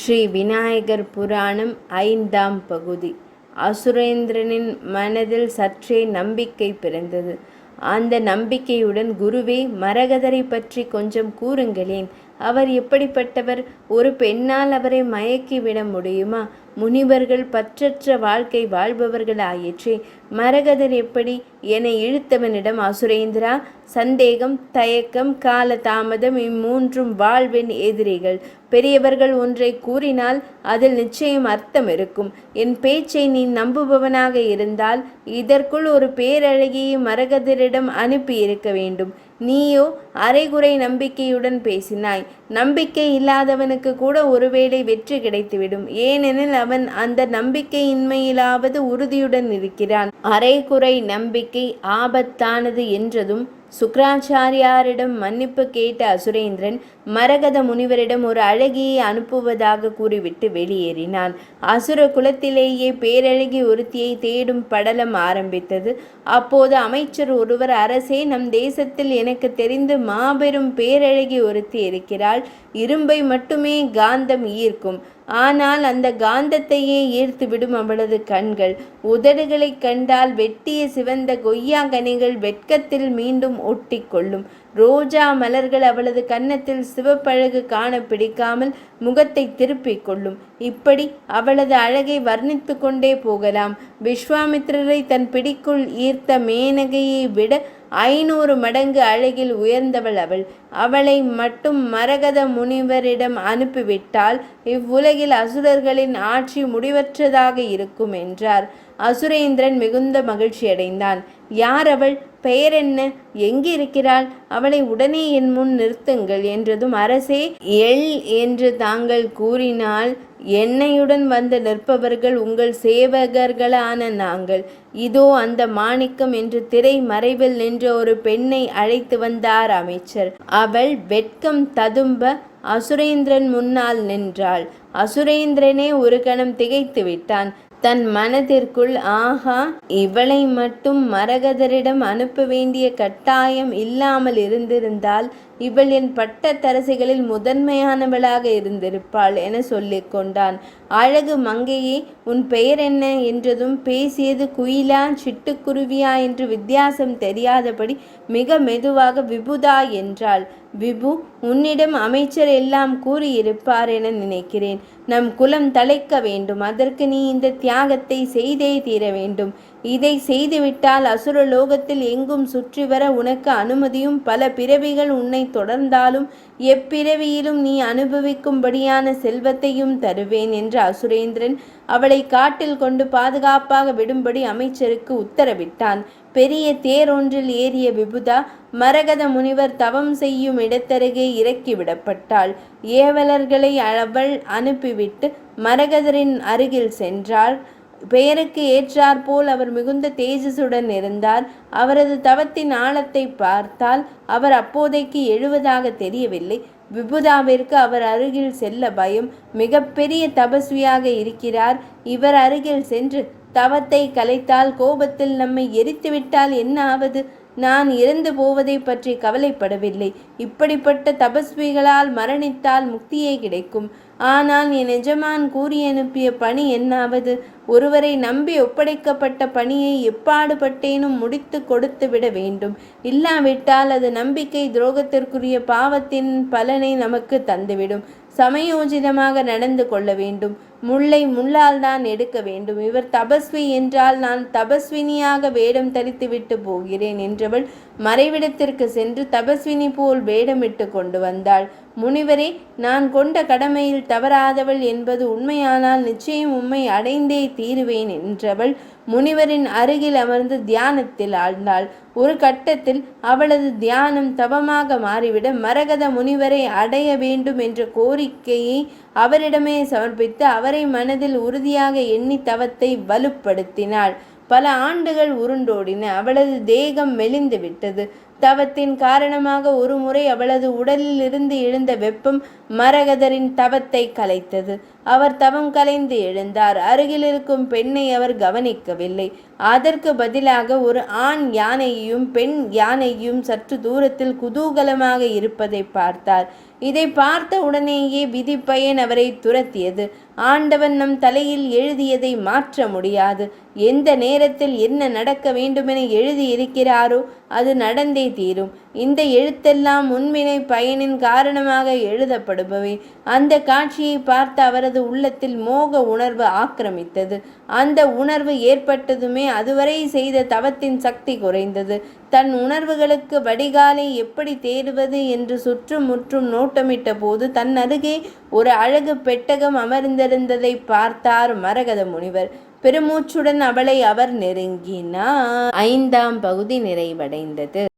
ஸ்ரீ விநாயகர் புராணம் ஐந்தாம் பகுதி. அசுரேந்திரனின் மனதில் சற்றே நம்பிக்கை பிறந்தது. அந்த நம்பிக்கையுடன், குருவே, மரகதரை பற்றி கொஞ்சம் கூறுங்களேன். அவர் எப்படிப்பட்டவர்? ஒரு பெண்ணால் அவரை மயக்கிவிட முடியுமா? முனிவர்கள் பற்றற்ற வாழ்க்கை வாழ்பவர்கள் ஆயிற்றே. மரகதர் எப்படி என இழுத்தவனிடம், அசுரேந்திரா, சந்தேகம், தயக்கம், கால தாமதம் இம்மூன்றும் வாழ்வின் எதிரிகள். பெரியவர்கள் ஒன்றை கூறினால் அதில் நிச்சயம் அர்த்தம் இருக்கும். என் பேச்சை நீ நம்புபவனாக இருந்தால் இதற்குள் ஒரு பேரழகியை மரகதரிடம் அனுப்பி இருக்க வேண்டும். நீயோ அரைகுறை நம்பிக்கையுடன் பேசினாய். நம்பிக்கை இல்லாதவனுக்கு கூட ஒருவேளை வெற்றி கிடைத்துவிடும். ஏனெனில் அவன் அந்த நம்பிக்கையின்மையிலாவது உறுதியுடன் இருக்கிறான். அரைகுறை நம்பிக்கை ஆபத்தானது என்றதும் சுக்ராச்சாரியாரிடம் மன்னிப்பு கேட்ட அசுரேந்திரன் மரகத முனிவரிடம் ஒரு அழகியை அனுப்புவதாக கூறிவிட்டு வெளியேறினான். அசுர குலத்திலேயே பேரழகி ஒருத்தியை தேடும் படலம் ஆரம்பித்தது. அப்போது அமைச்சர் ஒருவர், அரசே, நம் தேசத்தில் எனக்கு தெரிந்து மாபெரும் பேரழகி ஒருத்தி இருக்கிறாள். இரும்பை மட்டுமே காந்தம் ஈர்க்கும். ஆனால் அந்த காந்தத்தையே ஈர்த்துவிடும் அவளது கண்கள். உதடுகளை கண்டால் வெட்டிய சிவந்த கொய்யா கனிகள் வெட்கத்தில் மீண்டும் ஒட்டி கொள்ளும். ரோஜா மலர்கள் அவளது கன்னத்தில் சிவப்பழகு காண பிடிக்காமல் முகத்தை திருப்பிக் கொள்ளும். இப்படி அவளது அழகை வர்ணித்து கொண்டே போகலாம். விஸ்வாமித்திரரை தன் பிடிக்குள் ஈர்த்த மேனகையை விட 500 மடங்கு அழகில் உயர்ந்தவள் அவள். அவளை மட்டும் மரகத முனிவரிடம் அனுப்பிவிட்டால் இவ்வுலகில் அசுரர்களின் ஆட்சி முடிவற்றதாக இருக்கும் என்றார். அசுரேந்திரன் மிகுந்த மகிழ்ச்சியடைந்தான். யார் அவள்? பெயர் என்ன? எங்கிருக்கிறாள்? அவளை உடனே என் முன் நிறுத்துங்கள் என்றதும், அரசே, எள் என்று தாங்கள் கூறினால் எண்ணெயுடன் வந்து நிற்பவர்கள் உங்கள் சேவகர்களான நாங்கள். இதோ அந்த மாணிக்கம் என்று திரை மறைவில் நின்ற ஒரு பெண்ணை அழைத்து வந்தார் அமைச்சர். அவள் வெட்கம் ததும்ப அசுரேந்திரன் முன்னால் நின்றாள். அசுரேந்திரனே ஒரு கணம் திகைத்து விட்டான். தன் மனதிற்குள், ஆஹா, இவளை மட்டும் மரகதரிடம் அனுப்ப வேண்டிய கட்டாயம் இல்லாமல் இருந்திருந்தால் இவள் என் பட்டத்தரசிகளில் முதன்மையானவளாக இருந்திருப்பாள் என சொல்லிக் கொண்டான். அழகு மங்கையே, உன் பெயர் என்ன என்றதும் பேசியது குயிலா சிட்டுக்குருவியா என்று வித்தியாசம் தெரியாதபடி மிக மெதுவாக விபுதா என்றாள். விபு, உன்னிடம் அமைச்சர் எல்லாம் கூறியிருப்பார் என நினைக்கிறேன். நம் குலம் தலைக்க வேண்டும். அதற்கு நீ இந்த தியாகத்தை செய்தே தீர வேண்டும். இதை செய்துவிட்டால் அசுரலோகத்தில் எங்கும் சுற்றி வர உனக்கு அனுமதியும், பல பிறவிகள் உன்னை தொடர்ந்தாலும் எப்பிறவியிலும் நீ அனுபவிக்கும்படியான செல்வத்தையும் தருவேன் என்ற அசுரேந்திரன் அவளை காட்டில் கொண்டு பாதுகாப்பாக விடும்படி அமைச்சருக்கு உத்தரவிட்டான். பெரிய தேரொன்றில் ஏறிய விபுதா மரகத முனிவர் தவம் செய்யும் இடத்தருகே இறக்கிவிடப்பட்டாள். ஏவலர்களை அவள் அனுப்பிவிட்டு மரகதரின் அருகில் சென்றாள். பெயருக்கு ஏற்றாற்போல் அவர் மிகுந்த தேஜஸுடன் இருந்தார். அவரது தவத்தின் ஆழத்தை பார்த்தால் அவர் அப்போதைக்கு எழுவதாக தெரியவில்லை. விபுதாவிற்கு அவர் அருகில் செல்ல பயம். மிகப்பெரிய தபஸ்வியாக இருக்கிறார். இவர் அருகில் சென்று தவத்தை கலைத்தால், கோபத்தில் நம்மை எரித்துவிட்டால் என்ன ஆவது? நான் இறந்து போவதை பற்றி கவலைப்படவில்லை. இப்படிப்பட்ட தபஸ்விகளால் மரணித்தால் முக்தியே கிடைக்கும். ஆனால் என் எஜமான் கூறி அனுப்பிய பணி என்னாவது? ஒருவரை நம்பி ஒப்படைக்கப்பட்ட பணியை எப்பாடுபட்டேனும் முடித்து கொடுத்து விட வேண்டும். இல்லாவிட்டால் அது நம்பிக்கை துரோகத்திற்குரிய பாவத்தின் பலனை நமக்கு தந்துவிடும். சமயோஜிதமாக நடந்து கொள்ள வேண்டும். முள்ளை முள்ளால் தான் எடுக்க வேண்டும். இவர் தபஸ்வி என்றால் நான் தபஸ்வினியாக வேடம் தரித்துவிட்டு போகிறேன் என்றவள் மறைவிடத்திற்கு சென்று தபஸ்வினி போல் வேடமிட்டு கொண்டு வந்தாள். முனிவரே, நான் கொண்ட கடமையில் தவறாதவள் என்பது உண்மையானால் நிச்சயம் உம்மை அடைந்தே தீருவேன் என்றவள் முனிவரின் அருகில் அமர்ந்து தியானத்தில் ஆழ்ந்தாள். ஒரு கட்டத்தில் அவளது தியானம் தவமாக மாறிவிட மரகத முனிவரை அடைய வேண்டும் என்ற கோரிக்கையை அவரிடமே சமர்ப்பித்து அவரை மனதில் உறுதியாக எண்ணி தவத்தை வலுப்படுத்தினாள். பல ஆண்டுகள் உருண்டோடின. அவளது தேகம் மெலிந்து விட்டது. தவத்தின் காரணமாக ஒரு முறை அவளது உடலில் இருந்து எழுந்த வெப்பம் மரகதரின் தவத்தை கலைத்தது. அவர் தவம் கலைந்து எழுந்தார். அருகில் இருக்கும் பெண்ணை அவர் கவனிக்கவில்லை. அதற்கு பதிலாக ஒரு ஆண் யானையையும் பெண் யானையும் சற்று தூரத்தில் குதூகலமாக இருப்பதை பார்த்தார். இதை பார்த்த உடனேயே விதி பயன் அவரை துரத்தியது. ஆண்டவன் நம் தலையில் எழுதியதை மாற்ற முடியாது. எந்த நேரத்தில் என்ன நடக்க வேண்டுமென எழுதியிருக்கிறாரோ அது நடந்தே தீரும். இந்த எழுத்தெல்லாம் முன்வினை பயனின் காரணமாக எழுதப்படுபவை. அந்த காட்சியை பார்த்த அவரது உள்ளத்தில் மோக உணர்வு ஆக்கிரமித்தது. அந்த உணர்வு ஏற்பட்டதுமே அதுவரை செய்த தவத்தின் சக்தி குறைந்தது. தன் உணர்வுகளுக்கு வடிகாலை எப்படி தேடுவது என்று சுற்றும் முற்றும் நோட்டமிட்ட போது தன் அருகே ஒரு அழகு பெட்டகம் அமர்ந்திருந்ததை பார்த்தார் மரகத முனிவர். பெருமூச்சுடன் அவளை அவர் நெருங்கினார். 5ஆம் பகுதி நிறைவடைந்தது.